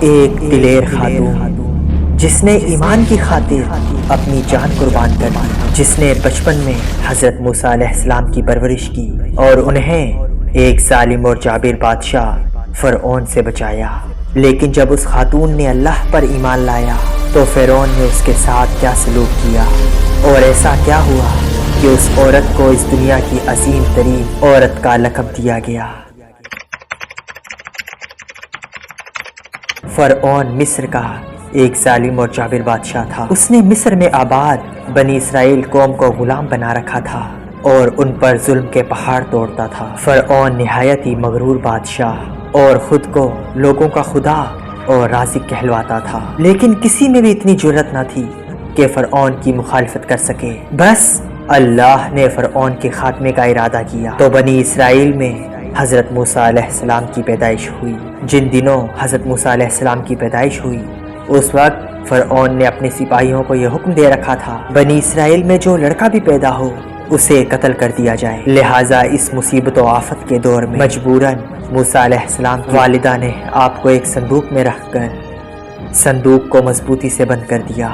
ایک دلیر خاتون جس نے ایمان کی خاطر اپنی جان قربان کر دی، جس نے بچپن میں حضرت موسیٰ علیہ السلام کی پرورش کی اور انہیں ایک ظالم اور جابر بادشاہ فرعون سے بچایا۔ لیکن جب اس خاتون نے اللہ پر ایمان لایا تو فرعون نے اس کے ساتھ کیا سلوک کیا، اور ایسا کیا ہوا کہ اس عورت کو اس دنیا کی عظیم ترین عورت کا لقب دیا گیا۔ فرعون مصر کا ایک ظالم اور جابر بادشاہ تھا۔ اس نے مصر میں آباد بنی اسرائیل قوم کو غلام بنا رکھا تھا اور ان پر ظلم کے پہاڑ توڑتا تھا۔ فرعون نہایت ہی مغرور بادشاہ اور خود کو لوگوں کا خدا اور رازق کہلواتا تھا، لیکن کسی میں بھی اتنی جرأت نہ تھی کہ فرعون کی مخالفت کر سکے۔ بس اللہ نے فرعون کے خاتمے کا ارادہ کیا تو بنی اسرائیل میں حضرت موسیٰ علیہ السلام کی پیدائش ہوئی۔ جن دنوں حضرت موسیٰ علیہ السلام کی پیدائش ہوئی اس وقت فرعون نے اپنے سپاہیوں کو یہ حکم دے رکھا تھا، بنی اسرائیل میں جو لڑکا بھی پیدا ہو اسے قتل کر دیا جائے۔ لہٰذا اس مصیبت و آفت کے دور میں مجبوراً موسیٰ علیہ السلام کی والدہ نے آپ کو ایک صندوق میں رکھ کر صندوق کو مضبوطی سے بند کر دیا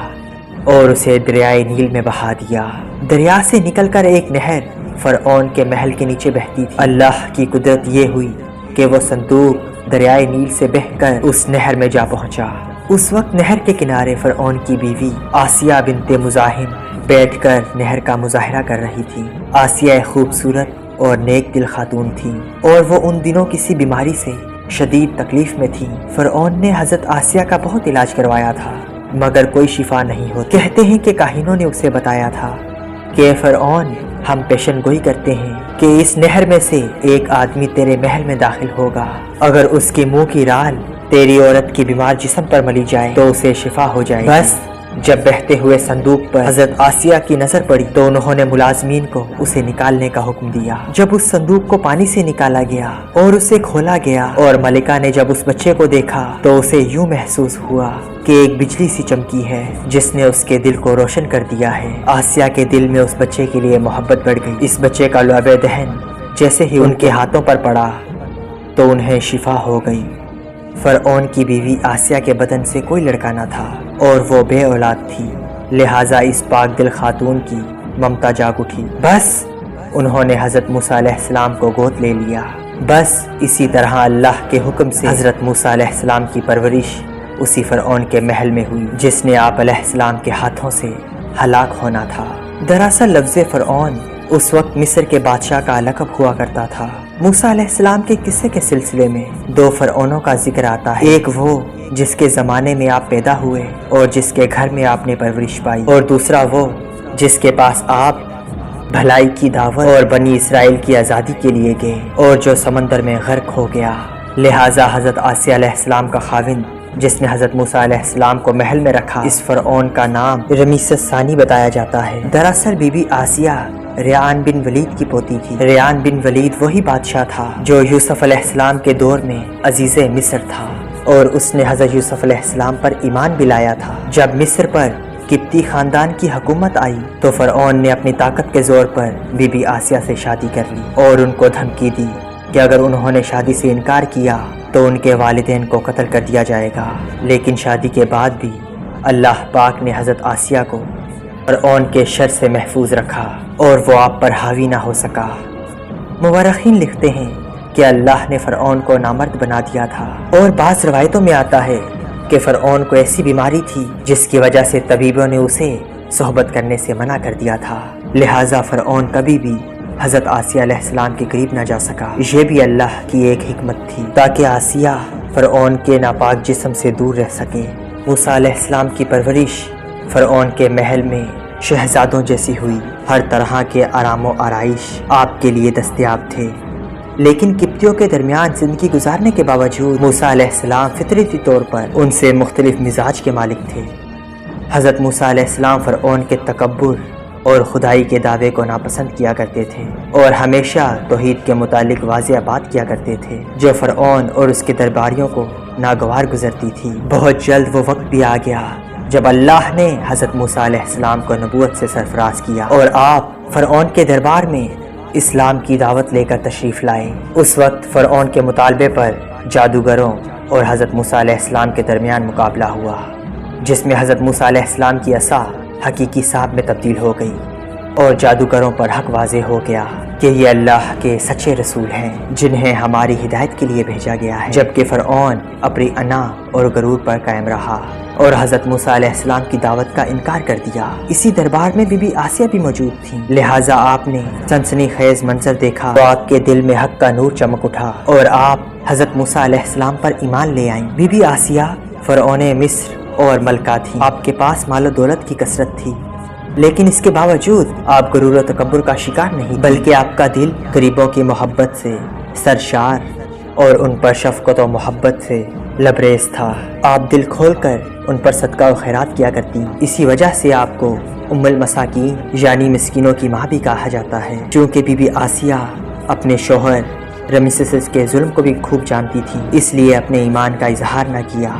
اور اسے دریائے نیل میں بہا دیا۔ دریا سے نکل کر ایک نہر فرعون کے محل کے نیچے بہتی تھی۔ اللہ کی قدرت یہ ہوئی کہ وہ صندوق دریائے نیل سے بہہ کر اس نہر میں جا پہنچا۔ اس وقت نہر کے کنارے فرعون کی بیوی آسیہ بنت مزاحم بیٹھ کر نہر کا مظاہرہ کر رہی تھی۔ آسیہ خوبصورت اور نیک دل خاتون تھی اور وہ ان دنوں کسی بیماری سے شدید تکلیف میں تھی۔ فرعون نے حضرت آسیہ کا بہت علاج کروایا تھا مگر کوئی شفا نہیں ہوتی۔ کہتے ہیں کہ کاہنوں نے اسے بتایا تھا کہ فرعون ہم پیشن گوئی کرتے ہیں کہ اس نہر میں سے ایک آدمی تیرے محل میں داخل ہوگا، اگر اس کے منہ کی رال تیری عورت کی بیمار جسم پر ملی جائے تو اسے شفا ہو جائے۔ بس جب بہتے ہوئے صندوق پر حضرت آسیہ کی نظر پڑی تو انہوں نے ملازمین کو اسے نکالنے کا حکم دیا۔ جب اس صندوق کو پانی سے نکالا گیا اور اسے کھولا گیا اور ملکہ نے جب اس بچے کو دیکھا تو اسے یوں محسوس ہوا کہ ایک بجلی سی چمکی ہے جس نے اس کے دل کو روشن کر دیا ہے۔ آسیہ کے دل میں اس بچے کے لیے محبت بڑھ گئی۔ اس بچے کا لعب دہن جیسے ہی ان کے ہاتھوں پر پڑا تو انہیں شفا ہو گئی۔ فرعون کی بیوی آسیہ کے بدن سے کوئی لڑکا نہ تھا اور وہ بے اولاد تھی، لہٰذا اس پاک دل خاتون کی ممتا جاگ اٹھی۔ بس انہوں نے حضرت موسیٰ علیہ السلام کو گود لے لیا۔ بس اسی طرح اللہ کے حکم سے حضرت موسیٰ علیہ السلام کی پرورش اسی فرعون کے محل میں ہوئی جس نے آپ علیہ السلام کے ہاتھوں سے ہلاک ہونا تھا۔ دراصل لفظ فرعون اس وقت مصر کے بادشاہ کا لقب ہوا کرتا تھا۔ موسیٰ علیہ السلام کے قصے کے سلسلے میں دو فرعونوں کا ذکر آتا ہے، ایک وہ جس کے زمانے میں آپ پیدا ہوئے اور جس کے گھر میں آپ نے پرورش پائی، اور دوسرا وہ جس کے پاس آپ بھلائی کی دعوت اور بنی اسرائیل کی آزادی کے لیے گئے اور جو سمندر میں غرق ہو گیا۔ لہٰذا حضرت آسیہ علیہ السلام کا خاوند جس نے حضرت موسیٰ علیہ السلام کو محل میں رکھا، اس فرعون کا نام رمیسس ثانی بتایا جاتا ہے۔ دراصل بی بی آسیہ ریان بن ولید کی پوتی تھی۔ ریان بن ولید وہی بادشاہ تھا جو یوسف علیہ السلام کے دور میں عزیز مصر تھا اور اس نے حضرت یوسف علیہ السلام پر ایمان بھی لایا تھا۔ جب مصر پر قبطی خاندان کی حکومت آئی تو فرعون نے اپنی طاقت کے زور پر بی بی آسیہ سے شادی کر لی اور ان کو دھمکی دی کہ اگر انہوں نے شادی سے انکار کیا تو ان کے والدین کو قتل کر دیا جائے گا۔ لیکن شادی کے بعد بھی اللہ پاک نے حضرت آسیہ کو فرعون کے شر سے محفوظ رکھا اور وہ آپ پر حاوی نہ ہو سکا۔ مورخین لکھتے ہیں کہ اللہ نے فرعون کو نامرد بنا دیا تھا، اور بعض روایتوں میں آتا ہے کہ فرعون کو ایسی بیماری تھی جس کی وجہ سے طبیبوں نے اسے صحبت کرنے سے منع کر دیا تھا، لہٰذا فرعون کبھی بھی حضرت آسیہ علیہ السلام کے قریب نہ جا سکا۔ یہ بھی اللہ کی ایک حکمت تھی تاکہ آسیہ فرعون کے ناپاک جسم سے دور رہ سکے۔ موسیٰ علیہ السلام کی پرورش فرعون کے محل میں شہزادوں جیسی ہوئی، ہر طرح کے آرام و آرائش آپ کے لیے دستیاب تھے، لیکن قبطیوں کے درمیان زندگی گزارنے کے باوجود موسیٰ علیہ السلام فطرتی طور پر ان سے مختلف مزاج کے مالک تھے۔ حضرت موسیٰ علیہ السلام فرعون کے تکبر اور خدائی کے دعوے کو ناپسند کیا کرتے تھے اور ہمیشہ توحید کے متعلق واضح بات کیا کرتے تھے جو فرعون اور اس کے درباریوں کو ناگوار گزرتی تھی۔ بہت جلد وہ وقت بھی آ گیا جب اللہ نے حضرت موسیٰ علیہ السلام کو نبوت سے سرفراز کیا اور آپ فرعون کے دربار میں اسلام کی دعوت لے کر تشریف لائے۔ اس وقت فرعون کے مطالبے پر جادوگروں اور حضرت موسیٰ علیہ السلام کے درمیان مقابلہ ہوا، جس میں حضرت موسیٰ علیہ السلام کی عصا حقیقی سانپ میں تبدیل ہو گئی اور جادوگروں پر حق واضح ہو گیا کہ یہ اللہ کے سچے رسول ہیں جنہیں ہماری ہدایت کے لیے بھیجا گیا ہے، جبکہ فرعون اپنی انا اور غرور پر قائم رہا اور حضرت موسیٰ علیہ السلام کی دعوت کا انکار کر دیا۔ اسی دربار میں بی بی آسیہ بھی موجود تھیں، لہٰذا آپ نے سنسنی خیز منظر دیکھا تو آپ کے دل میں حق کا نور چمک اٹھا اور آپ حضرت موسیٰ علیہ السلام پر ایمان لے آئیں۔ بی بی آسیہ فرعون مصر اور ملکہ تھی، آپ کے پاس مال و دولت کی کثرت تھی، لیکن اس کے باوجود آپ غرور و تکبر کا شکار نہیں، بلکہ آپ کا دل غریبوں کی محبت سے سرشار اور ان پر شفقت و محبت سے لبریز تھا۔ آپ دل کھول کر ان پر صدقہ و خیرات کیا کرتی، اسی وجہ سے آپ کو ام المساکین یعنی مسکینوں کی ماں بھی کہا جاتا ہے۔ چونکہ بی بی آسیہ اپنے شوہر رمیسس کے ظلم کو بھی خوب جانتی تھی، اس لیے اپنے ایمان کا اظہار نہ کیا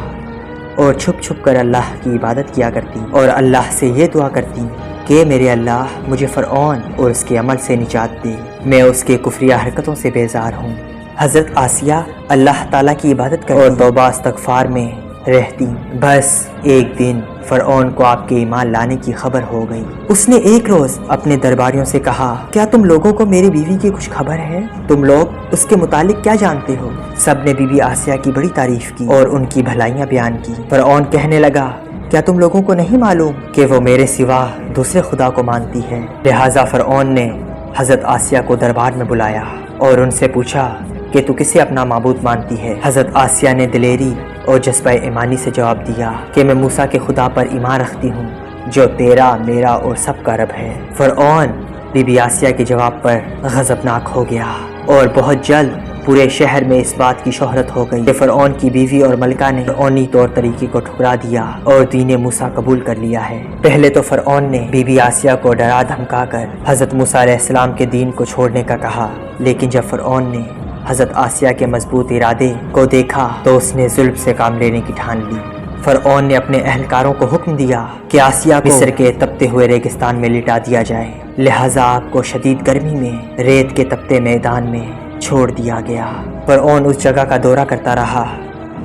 اور چھپ چھپ کر اللہ کی عبادت کیا کرتی اور اللہ سے یہ دعا کرتی کہ میرے اللہ مجھے فرعون اور اس کے عمل سے نجات دے، میں اس کے کفریہ حرکتوں سے بیزار ہوں۔ حضرت آسیہ اللہ تعالیٰ کی عبادت کرتی اور توبہ استغفار میں رہتی، بس ایک دن فرعون کو آپ کے ایمان لانے کی خبر ہو گئی۔ اس نے ایک روز اپنے درباریوں سے کہا، کیا تم لوگوں کو میری بیوی کی کچھ خبر ہے؟ تم لوگ اس کے متعلق کیا جانتے ہو؟ سب نے بی بی آسیہ کی بڑی تعریف کی اور ان کی بھلائیاں بیان کی۔ فرعون کہنے لگا، کیا تم لوگوں کو نہیں معلوم کہ وہ میرے سوا دوسرے خدا کو مانتی ہے؟ لہٰذا فرعون نے حضرت آسیہ کو دربار میں بلایا اور ان سے پوچھا کہ تو کسے اپنا معبود مانتی ہے؟ حضرت آسیہ نے دلیری اور جذبہ ایمانی سے جواب دیا کہ میں موسیٰ کے خدا پر ایمان رکھتی ہوں جو تیرا، میرا اور سب کا رب ہے۔ فرعون بی بی آسیہ کے جواب پر غضبناک ہو گیا اور بہت جلد پورے شہر میں اس بات کی شہرت ہو گئی کہ فرعون کی بیوی اور ملکہ نے فرعونی طور طریقے کو ٹھکرا دیا اور دین موسیٰ قبول کر لیا ہے۔ پہلے تو فرعون نے بی بی آسیہ کو ڈرا دھمکا کر حضرت موسیٰ علیہ السلام کے دین کو چھوڑنے کا کہا، لیکن جب فرعون نے حضرت آسیہ کے مضبوط ارادے کو دیکھا تو اس نے ظلم سے کام لینے کی ٹھان لی۔ فرعون نے اپنے اہلکاروں کو حکم دیا کہ آسیہ کو مصر کے تپتے ہوئے ریگستان میں لٹا دیا جائے، لہٰذا آپ کو شدید گرمی میں ریت کے تپتے میدان میں چھوڑ دیا گیا۔ فرعون اس جگہ کا دورہ کرتا رہا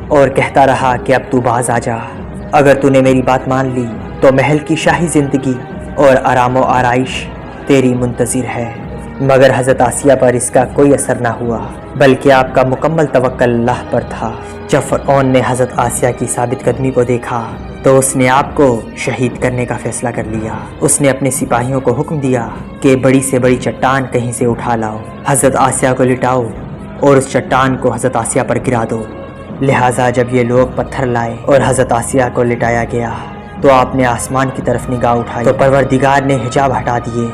اور کہتا رہا کہ اب تو باز آ جا، اگر تو نے میری بات مان لی تو محل کی شاہی زندگی اور آرام و آرائش تیری منتظر ہے۔ مگر حضرت آسیہ پر اس کا کوئی اثر نہ ہوا، بلکہ آپ کا مکمل توکل اللہ پر تھا۔ جب فرعون نے حضرت آسیہ کی ثابت قدمی کو دیکھا تو اس نے آپ کو شہید کرنے کا فیصلہ کر لیا۔ اس نے اپنے سپاہیوں کو حکم دیا کہ بڑی سے بڑی چٹان کہیں سے اٹھا لاؤ، حضرت آسیہ کو لٹاؤ اور اس چٹان کو حضرت آسیہ پر گرا دو۔ لہٰذا جب یہ لوگ پتھر لائے اور حضرت آسیہ کو لٹایا گیا تو آپ نے آسمان کی طرف نگاہ اٹھائی تو پروردگار نے حجاب ہٹا دیے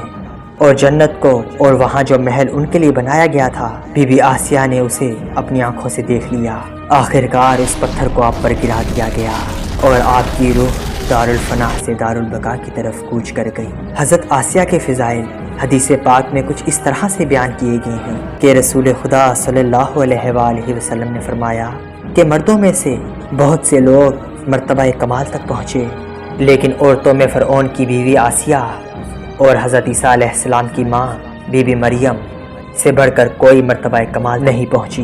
اور جنت کو اور وہاں جو محل ان کے لیے بنایا گیا تھا بی بی آسیہ نے اسے اپنی آنکھوں سے دیکھ لیا۔ آخرکار اس پتھر کو آپ پر گرا دیا گیا اور آپ کی روح دارالفناح سے دارالبقاء کی طرف کوچ کر گئی۔ حضرت آسیہ کے فضائل حدیث پاک میں کچھ اس طرح سے بیان کیے گئے ہیں کہ رسول خدا صلی اللہ علیہ وآلہ وسلم نے فرمایا کہ مردوں میں سے بہت سے لوگ مرتبہ کمال تک پہنچے، لیکن عورتوں میں فرعون کی بیوی آسیہ اور حضرت عیسیٰ علیہ السلام کی ماں بی بی مریم سے بڑھ کر کوئی مرتبہ کمال نہیں پہنچی۔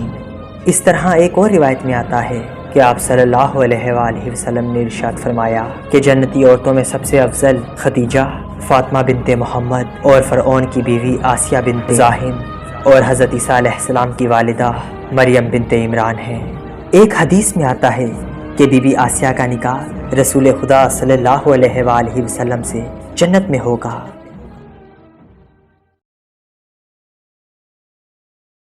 اس طرح ایک اور روایت میں آتا ہے کہ آپ صلی اللہ علیہ وآلہ وسلم نے ارشاد فرمایا کہ جنتی عورتوں میں سب سے افضل خدیجہ، فاطمہ بنت محمد اور فرعون کی بیوی آسیہ بنت زاحم اور حضرت عیسیٰ علیہ السلام کی والدہ مریم بنت عمران ہیں۔ ایک حدیث میں آتا ہے کہ بی بی آسیہ کا نکاح رسول خدا صلی اللہ علیہ وآلہ وسلم سے جنت میں ہوگا۔